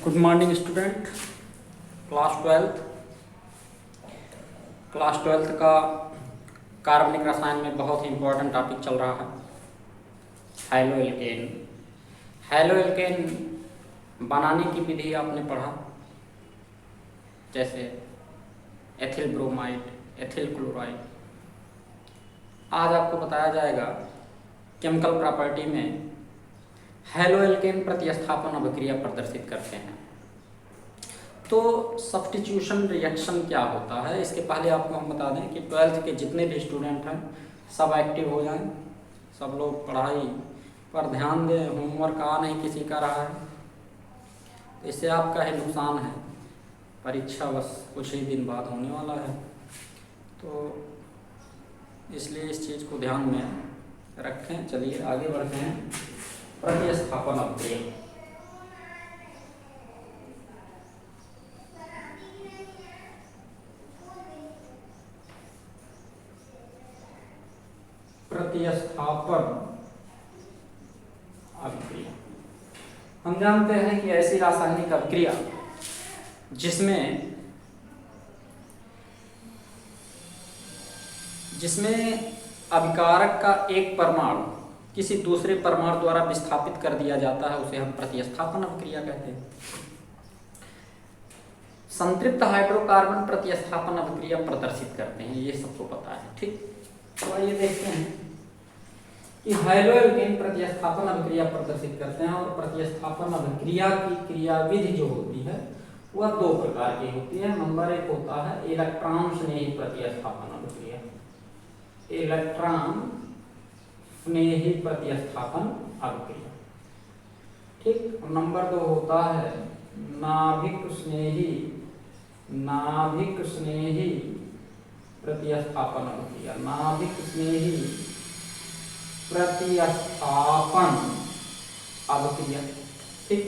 Good morning student. Class twelfth का कार्बनिक रसायन में बहुत ही इम्पोर्टेंट टॉपिक चल रहा है, हैलो एल्केन। हैलो एल्केन बनाने की विधि आपने पढ़ा, जैसे एथिल ब्रोमाइड, एथिल क्लोराइड। आज आपको बताया जाएगा केमिकल प्रॉपर्टी में हैलो एल्केन प्रतिस्थापन अभिक्रिया प्रदर्शित करते हैं। तो सब्स्टिट्यूशन रिएक्शन क्या होता है, इसके पहले आपको हम बता दें कि ट्वेल्थ के जितने भी स्टूडेंट हैं सब एक्टिव हो जाएं, सब लोग पढ़ाई पर ध्यान दें। होमवर्क आ नहीं किसी का रहा है, इससे आपका ही नुकसान है। परीक्षा बस कुछ ही दिन बाद होने वाला है, तो इसलिए इस चीज़ को ध्यान में रखें। चलिए आगे बढ़ते हैं। प्रतिस्थापन अभिक्रिया। प्रतिस्थापन अभिक्रिया हम जानते हैं कि ऐसी रासायनिक अभिक्रिया जिसमें अभिकारक का एक परमाणु किसी दूसरे परमाणु द्वारा विस्थापित कर दिया जाता है, उसे हम प्रतिस्थापन अभिक्रिया कहते हैं। संतृप्त हाइड्रोकार्बन प्रतिस्थापन अभिक्रिया प्रदर्शित करते हैं, ये सबको पता है, ठीक। तो आइए देखते हैं कि हैलो एल्केन प्रतिस्थापन अभिक्रिया प्रदर्शित करते हैं। और प्रतिस्थापन अभिक्रिया की क्रियाविधि जो होती है वह दो प्रकार की होती है। नंबर एक होता है इलेक्ट्रॉन स्नेही प्रतिस्थापन अभिक्रिया, इलेक्ट्रॉन स्नेही प्रतिस्थापन अभिक्रिया, ठीक। और नंबर दो होता है नाभिक स्नेही प्रतिस्थापन अभिक्रिया, नाभिक स्नेही प्रतिस्थापन अभिक्रिया, ठीक।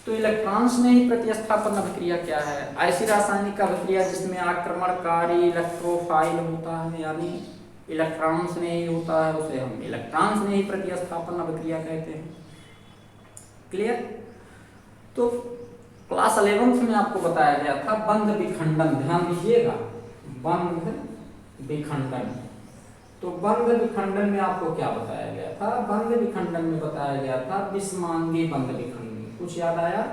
तो इलेक्ट्रॉन स्नेही प्रतिस्थापन अभिक्रिया क्या है? ऐसी रासायनिक अभिक्रिया जिसमें आक्रमणकारी इलेक्ट्रोफाइल होता है, यानी इलेक्ट्रॉन स्नेही होता है, उसे हम इलेक्ट्रॉन स्नेही प्रतिस्थापन अभिक्रिया कहते हैं। क्लियर? तो क्लास 11th में आपको बताया गया था बंध विखंडन, ध्यान दीजिएगा, बंध विखंडन। तो बंध विखंडन में आपको क्या बताया गया था? बंध विखंडन में बताया गया था विषमांगी बंध विखंडन। कुछ याद आया?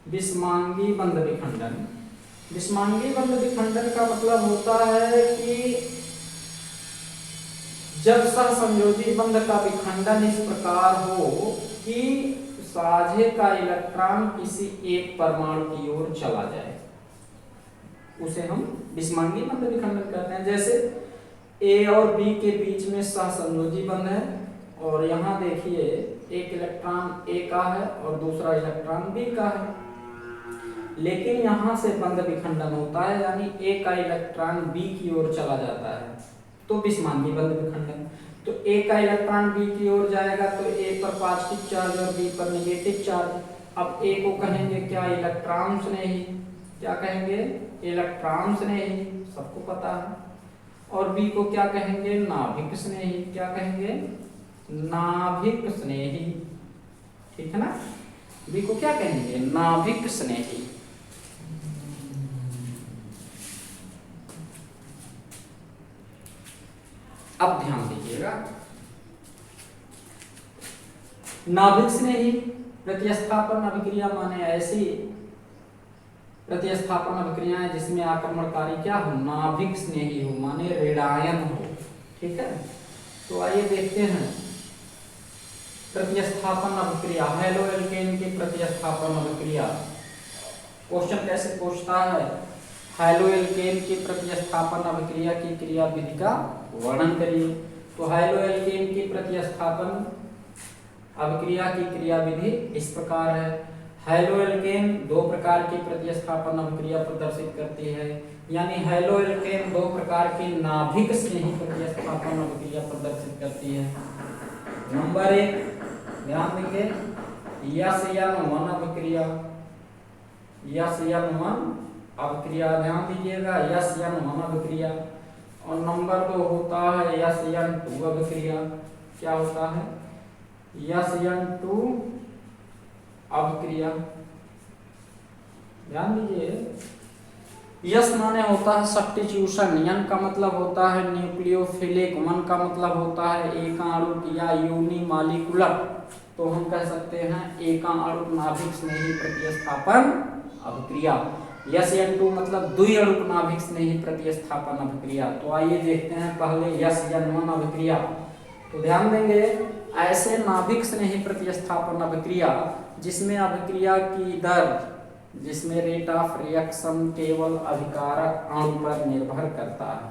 विषमांगी बंध विखंडन। विषमांगी बंध विखंडन का मतलब होता है कि जब सहसंयोजी बंध का विखंडन इस प्रकार हो कि साझे का इलेक्ट्रॉन किसी एक परमाणु की ओर चला जाए, उसे हम विषमांगी बंध विखंडन कहते हैं। जैसे ए और बी के बीच में सहसंयोजी बंध है, और यहाँ देखिए एक इलेक्ट्रॉन ए का है और दूसरा इलेक्ट्रॉन बी का है, लेकिन यहाँ से बंध विखंडन होता है, यानी ए का इलेक्ट्रॉन बी की ओर चला जाता है, तो विषमांगी बंध विखंडन। तो ए का इलेक्ट्रॉन बी की ओर जाएगा तो ए पर पॉजिटिव चार्ज और बी पर नेगेटिव चार्ज। अब ए को कहेंगे क्या? इलेक्ट्रॉन स्नेही। क्या कहेंगे? इलेक्ट्रॉन स्नेही, सबको पता है। और बी को क्या कहेंगे? नाभिक स्नेही। क्या कहेंगे? नाभिक स्नेही, ठीक है ना। बी को क्या कहेंगे? नाभिक स्नेही। अब ध्यान दीजिएगा, नाभिक स्नेही प्रतिस्थापन अभिक्रिया माने ऐसी प्रतिस्थापन अभिक्रियाएं जिसमें आक्रमणकारी क्या हो? नाभिक स्नेही हो, माने ऋणायन हो, ठीक है। तो आइए देखते हैं प्रतिस्थापन अभिक्रिया, हैलो एल्केन की प्रतिस्थापन अभिक्रिया। क्वेश्चन कैसे पूछता है? हैलो एल्केन की प्रतिस्थापन अभिक्रिया की क्रियाविधि का वर्णन करिए। तो हैलो एल्केन की प्रतिस्थापन अभिक्रिया की क्रियाविधि इस प्रकार है। हैलो एल्केन दो प्रकार की प्रतिस्थापन अभिक्रिया प्रदर्शित करती है, यानी हैलो एल्केन दो प्रकार की नाभिक स्नेही प्रतिस्थापन अभिक्रिया प्रदर्शित करती है। नंबर एक, ध्यान देंगे, SN1 अभिक्रिया, SN1 अभिक्रिया, ध्यान दीजिएगा, SN1 अभिक्रिया। और नंबर दो होता है SN2 अभिक्रिया। क्या होता है? SN2 अभिक्रिया। ध्यान दीजिए, यस माने होता है सब्स्टिट्यूशन, यन का मतलब होता है न्यूक्लियोफिलिक, मन का मतलब होता है एकाणुक या यूनिमॉलिक्यूलर। तो हम कह सकते हैं एकाणुक नाभिक स्नेही प्रतिस्थापन अभिक्रिया। यस एन टू मतलब द्विअणुक नाभिक स्नेही प्रतिस्थापन अभिक्रिया। तो आइए देखते हैं पहले यस एन वन अभिक्रिया। तो ध्यान देंगे, ऐसे नाभिक स्नेही प्रतिस्थापन अभिक्रिया जिसमें अभिक्रिया की दर, जिसमें रेट ऑफ रिएक्शन केवल अभिकारक अणु पर निर्भर करता है,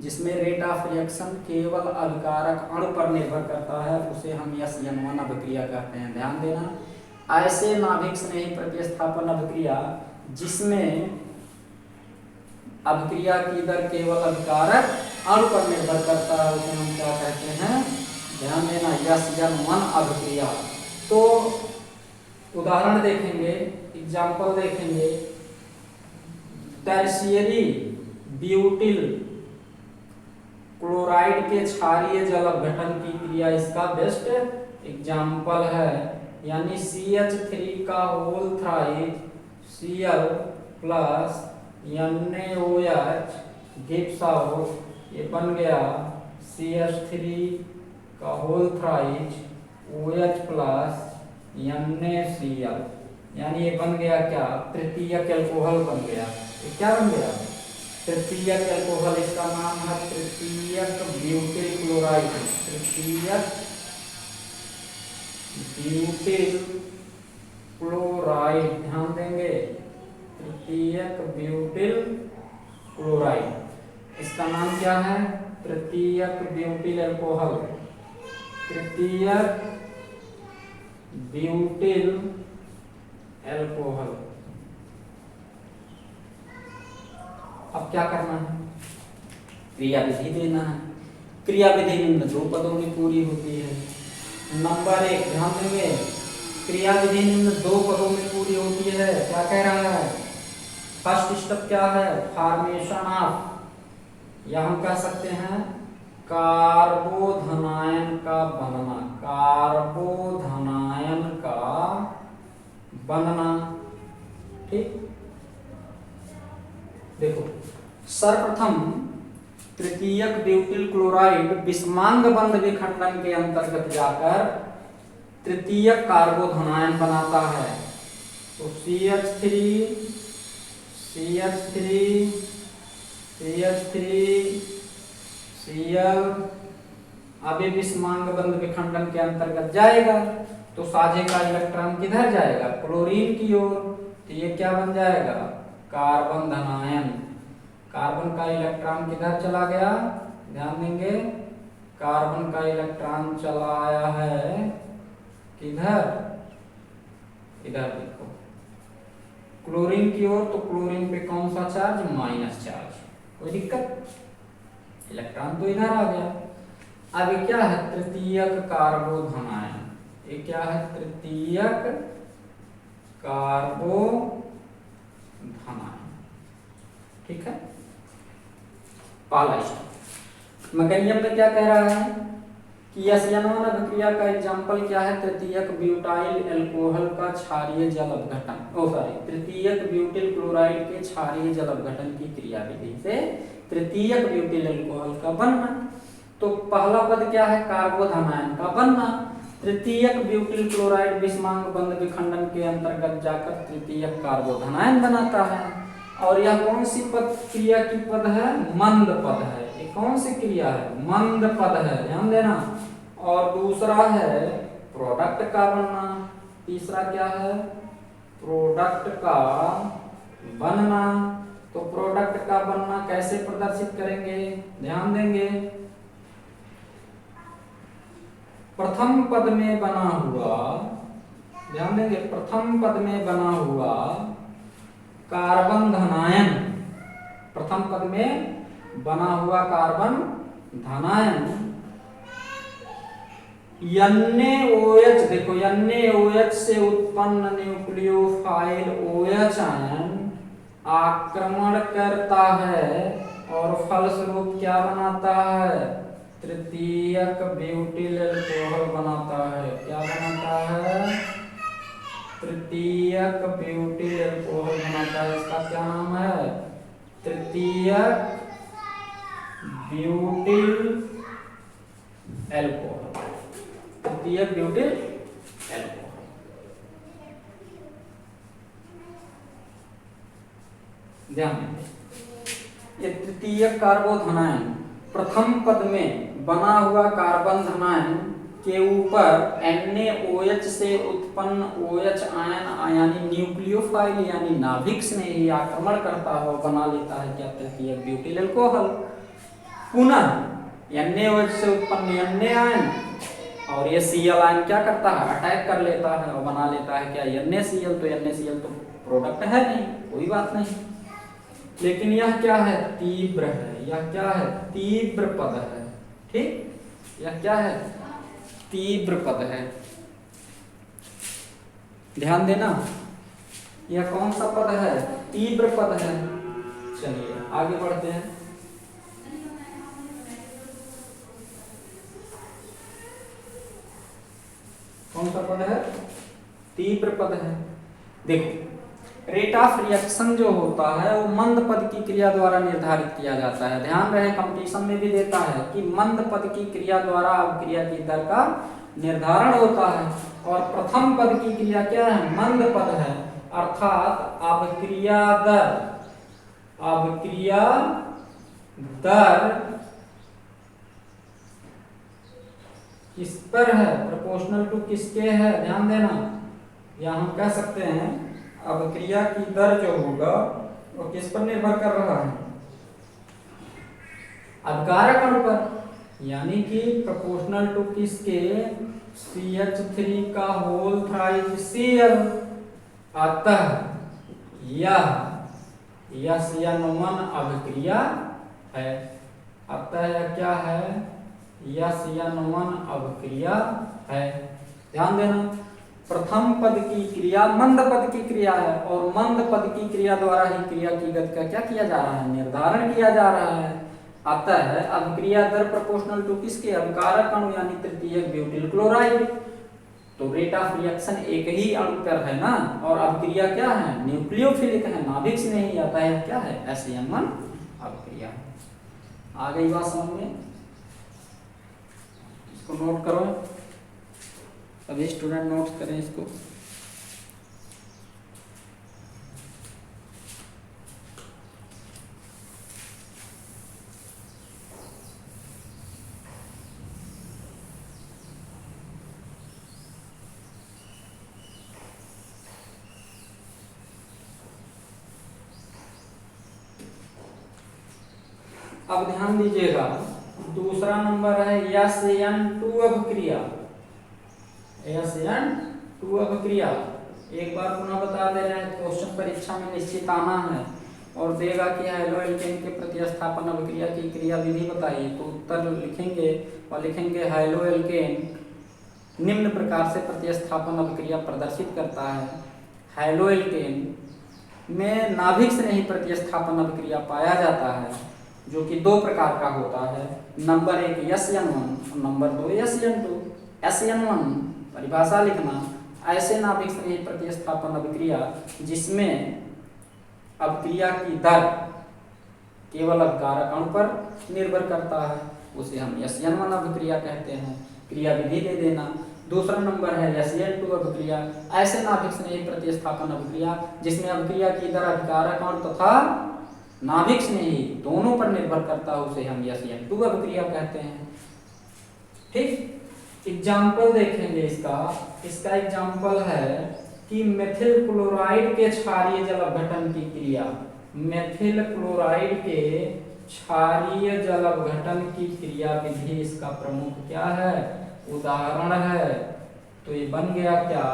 जिसमें रेट ऑफ रिएक्शन केवल अभिकारक अणु पर निर्भर करता है, उसे हम यस एन वन अभिक्रिया कहते हैं। ध्यान देना, ऐसे नाभिक स्नेही प्रतिस्थापन अभिक्रिया जिसमें अभिक्रिया की दर केवल अभिकारक अणु पर निर्भर करता है, उसे हम क्या कहते हैं? ध्यान देना, यस एन वन अभिक्रिया। तो उदाहरण देखेंगे, एग्जाम्पल देखेंगे, टर्शियरी ब्यूटिल क्लोराइड के क्षारीय जल अपघटन की क्रिया इसका बेस्ट एग्जाम्पल है। यानी CH3 का whole thrice Cl plus NaOH gives out, ये बन गया CH3 का whole thrice OH plus NaCl, यानी ये बन गया क्या? तृतीयक एल्कोहल बन गया। ये क्या बन गया? तृतीयक एल्कोहल। इसका नाम है तृतीयक ब्यूटिल क्लोराइड, तृतीयक ब्यूटिल क्लोराइड। ध्यान देंगे, तृतीयक ब्यूटिल क्लोराइड। इसका नाम क्या है? तृतीयक ब्यूटिल एल्कोहल, तृतीयक ब्यूटिल एल्कोहल। अब क्या करना है? क्रिया विधि देना है। क्रिया विधि निम्न दो पदों में पूरी होती है। नंबर 1 ध्यान देंगे, क्रिया विधि निम्न दो पदों में पूरी होती है। क्या कह रहा है? फर्स्ट स्टेप क्या है? फॉर्मेशन ऑफ, या हम कह सकते हैं कार्बोधनायन का बनना, कार्बोधनायन का बनना। ठीक, देखो सर्वप्रथम तृतीयक ब्यूटिल क्लोराइड विषमांग बंध विखंडन के अंतर्गत जाकर तृतीयक कार्बोधनायन बनाता है। तो CH3 Cl, अब ये विषमांग बंध विखंडन के अंतर्गत जाएगा तो साझे का इलेक्ट्रॉन किधर जाएगा? क्लोरीन की ओर। तो ये क्या बन जाएगा? कार्बन धनायन। कार्बन का इलेक्ट्रॉन किधर चला गया? ध्यान देंगे, कार्बन का इलेक्ट्रॉन चला आया है किधर? इधर देखो, क्लोरीन की ओर। तो क्लोरीन पे कौन सा चार्ज? Minus charge. कोई दिक्कत? इलेक्ट्रॉन तो इधर आ गया। अब ये क्या है? तृतीयक कार्बोधनायन। ये क्या है? तृतीयक कार्बोधनायन। ठीक है, पहला स्टेप। मैकेनिज्म में क्या कह रहा है कि SN1 अभिक्रिया का एग्जाम्पल क्या है? तृतीयक ब्यूटाइल एल्कोहल का क्षारीय जल अपघटन, तृतीयक ब्यूटिल क्लोराइड के क्षारीय जल अपघटन की क्रिया विधि से तृतीयक ब्यूटिल एल्कोहल का बनना। तो पहला पद क्या है? कार्बोधनायन का बनना। तृतीयक ब्यूटिल क्लोराइड विषमांग बंध विखंडन के अंतर्गत जाकर तृतीयक कार्बोधनायन बनाता है। और यह कौन सी पद क्रिया की पद है? मंद पद है। ये कौन सी क्रिया है? मंद पद है, ध्यान देना। और दूसरा है प्रोडक्ट का बनना। तीसरा क्या है? प्रोडक्ट का बनना। तो प्रोडक्ट का बनना कैसे प्रदर्शित करेंगे? ध्यान देंगे, प्रथम पद में बना हुआ, ध्यान देंगे, प्रथम पद में बना हुआ कार्बन धनायन, प्रथम पद में बना हुआ कार्बन धनायन NaOH, देखो NaOH से उत्पन्न न्यूक्लियोफाइल OH आयन आक्रमण करता है और फलस्वरूप क्या बनाता है? तृतीयक ब्यूटिल एल्कोहल बनाता है। क्या बनाता है? तृतीयक ब्यूटिल अल्कोहल बनाता है, इसका क्या नाम है? तृतीयक ब्यूटिल अल्कोहल। तृतीयक ब्यूटिल अल्कोहल। ध्यान दें, ये तृतीयक कार्बोधनायन प्रथम पद में बना हुआ कार्बन धनायन के ऊपर NaOH से उत्पन्न OH आयन यानी न्यूक्लियोफाइल यानी नाभिक स्नेही आक्रमण करता है और बना लेता है क्या? तृतीयक ब्यूटिल अल्कोहल। पुनः NaOH से उत्पन्न Na आयन और ये Cl आयन क्या करता है? अटैक कर लेता है और बना लेता है क्या? NaCl। तो NaCl तो प्रोडक्ट है नहीं, कोई बात नहीं, लेकिन यह क्या है? तीव्र है। यह क्या है? तीव्र पद है। ठीक, यह क्या है? तीव्र पद है। ध्यान देना, यह कौन सा पद है? तीव्र पद है। चलिए आगे बढ़ते हैं। कौन सा पद है? तीव्र पद है। देखो, रेट ऑफ रिएक्शन जो होता है वो मंद पद की क्रिया द्वारा निर्धारित किया जाता है। ध्यान रहे, कंपटीशन में भी देता है कि मंद पद की क्रिया द्वारा अभिक्रिया की दर का निर्धारण होता है। और प्रथम पद की क्रिया क्या है? मंद पद है, अर्थात अभिक्रिया दर किस पर है? प्रोपोर्शनल टू किसके है? ध्यान देना, या हम कह सकते हैं अभिक्रिया की दर जो होगा वो किस पर निर्भर कर रहा है? अभिकारक अणु पर, यानी कि प्रोपोर्शनल टू किसके? CH3 का होल थ्राइस Cl। अतः यह SN1 अभिक्रिया है। अतः यह क्या है? SN1 अभिक्रिया है। ध्यान देना, प्रथम पद की क्रिया मंद पद की क्रिया है और मंद पद की क्रिया द्वारा ही क्रिया की गति का क्या किया जा रहा है? निर्धारण किया जा रहा है। अतः अभिक्रिया दर प्रोपोर्शनल टू किसके? अभिकारक अणु यानी तृतीयक ब्यूटिल क्लोराइड। तो रेट ऑफ रिएक्शन एक ही अणु पर है ना, और अभिक्रिया क्या है? न्यूक्लियोफिलिक है, नाभिक से नहीं आता है। क्या है? SN1 अभिक्रिया। आ गई बात समझ में? इसको नोट करो, सभी स्टूडेंट नोट्स करें इसको। अब ध्यान दीजिएगा, दूसरा नंबर है SN2 अभिक्रिया। SN2 अभिक्रिया एक बार पुनः बता दे रहे हैं, क्वेश्चन परीक्षा में निश्चित आना है और देगा कि हैलो एल्केन के प्रतिस्थापन अभिक्रिया की क्रिया विधि बताइए। तो उत्तर लिखेंगे और लिखेंगे हैलो एल्केन निम्न प्रकार से प्रतिस्थापन अभिक्रिया प्रदर्शित करता है। हैलो एल्केन में नाभिक से नहीं प्रतिस्थापन अभिक्रिया पाया जाता है, जो कि दो प्रकार का होता है। नंबर 1 SN1 और नंबर 2 SN2। SN1 परिभाषा लिखना, ऐसे नाभिक से नहीं प्रतिस्थापन अभिक्रिया जिसमें अभिक्रिया की दर केवल अभिकारक अणु पर निर्भर करता है, उसे हम SN1 अभिक्रिया कहते हैं। क्रिया विधि दे देना। दूसरा नंबर है SN2 अभिक्रिया, ऐसे नाभिक से नहीं प्रतिस्थापन अभिक्रिया जिसमें अभिक्रिया की दर अभिकारक अणु तथा नाभिक से नहीं दोनों पर निर्भर करता है, उसे हम SN2 अभिक्रिया कहते हैं। ठीक, एग्जाम्पल देखेंगे इसका एग्जाम्पल है कि मेथिल क्लोराइड के क्षारीय जल अपघटन की क्रिया। मेथिल क्लोराइड के क्षारीय जल अपघटन की क्रिया विधि इसका प्रमुख क्या है? उदाहरण है। तो ये बन गया क्या?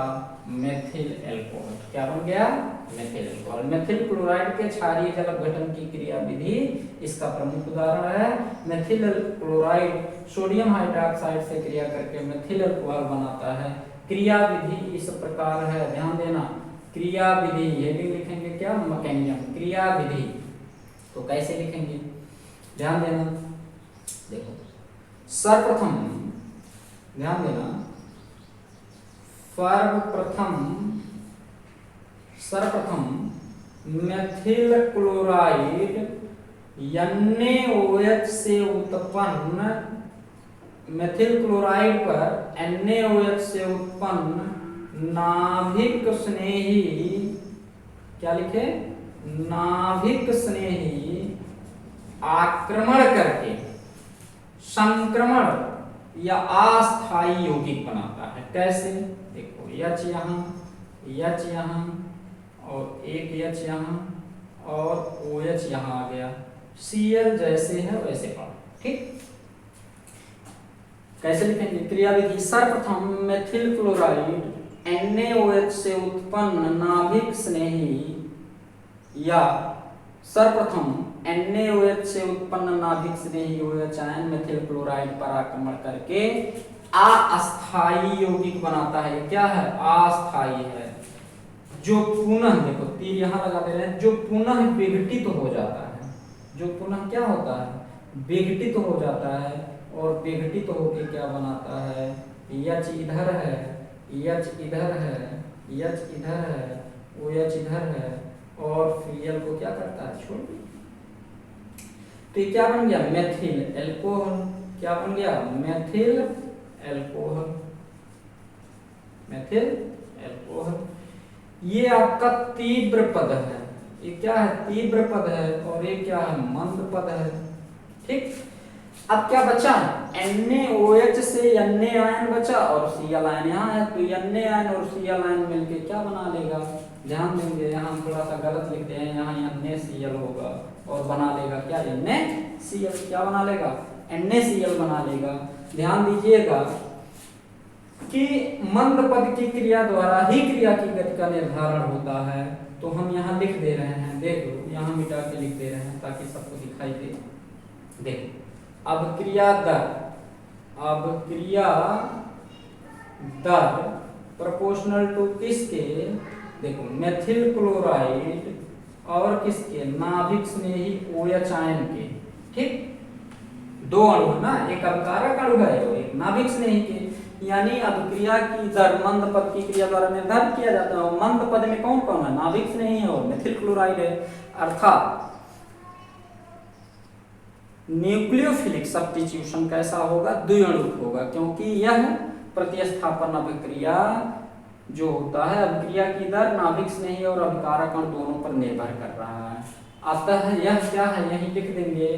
Methyl alcohol. क्या बन गया? Methyl alcohol. मेथिल क्लोराइड के क्षारीय जल अपघटन की क्रिया विधि इसका प्रमुख उदाहरण है। मेथिल क्लोराइड सोडियम हाइड्रोक्साइड से क्रिया करके मेथिल अल्कोहल बनाता है। क्रिया विधि इस प्रकार है, ध्यान देना। क्रिया विधि ये भी लिखेंगे क्या? मैकेनिज्म। क्रिया विधि तो कैसे लिखेंगे? ध्यान देना, देखो सर्वप्रथम ध्यान देना, सर्वप्रथम सर्वप्रथम मेथिल क्लोराइड NaOH से उत्पन्न, मेथिल क्लोराइड पर NaOH से उत्पन्न नाभिक स्नेही, क्या लिखे, नाभिक स्नेही आक्रमण करके संक्रमण या अस्थायी यौगिक बनाता है। कैसे? देखो H यहाँ, H यहाँ और एक H यहाँ और OH यहाँ आ गया, Cl जैसे है वैसे पढ़ो, ठीक। कैसे लिखेंगे? क्रियाविधि, सर्वप्रथम मेथिल क्लोराइड NaOH से उत्पन्न नाभिक स्नेही या सर्वप्रथम NaOH से उत्पन्न नाभिक स्नेही OH आयन मेथिल क्लोराइड पर आक्रमण करके अस्थायी यौगिक बनाता है। क्या है? अस्थायी है, जो पुनः, देखो तीर यहाँ लगा दे रहे हैं, जो पुनः विघटित हो जाता है, जो पुनः क्या होता है? विघटित हो जाता है, और विघटित होके क्या बनाता है? H इधर है, H इधर है, H इधर है, OH इधर है, और Cl को क्या करता है? छोड़ दिया। तो ये क्या बन गया? Methyl alcohol. क्या बन गया? Methyl alcohol, methyl alcohol. ये आपका तीव्र पद है, ये क्या है? तीव्र पद है, और ये क्या है? मंद पद है, ठीक। अब क्या बचा? NaOH से Na आयन बचा और Cl आयन यहाँ है, तो Na आयन और Cl आयन मिलके क्या बना लेगा? ध्यान देंगे, यहाँ हम थोड़ा सा गलत लिखते हैं, यहाँ NaCl होगा और बना लेगा क्या? NaCl। क्या बना लेगा? NaCl बना लेगा। ध्यान दीजिएगा कि मंद पद की क्रिया द्वारा ही क्रिया की गति का निर्धारण होता है, तो हम यहाँ लिख दे रहे हैं, देख लो, यहाँ मिटा के लिख दे रहे हैं ताकि सबको दिखाई दे। देखो अब क्रिया दर, अब क्रिया दर प्रोपोर्शनल टू किसके? देखो मेथिल क्लोराइड और किसके? नाभिक स्नेही OH आयन के, ठीक। दो अणु है ना, एक अभिकारक अणु है और एक नाभिक स्नेही के, यानी अभिक्रिया की दर मंद पद की क्रिया द्वारा निर्धारित किया जाता है। मंद पद में कौन कौन है? नाभिक स्नेही है और मेथिल क्लोराइड है। अर्थात न्यूक्लियोफिलिक सब्स्टिट्यूशन कैसा होगा? द्विअणुक होगा, क्योंकि यह प्रतिस्थापन अभिक्रिया जो होता है, अभिक्रिया की दर नाभिक स्नेही और अभिकारक अणु दोनों पर निर्भर कर रहा है। अतः यह क्या है? यही लिख देंगे,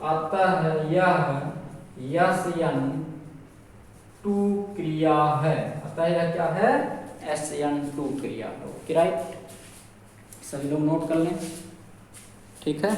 अतः यह SN2 क्रिया है। अतः यह क्या है? SN2 क्रिया है। ओके राइट, सभी लोग नोट कर लें, ठीक है।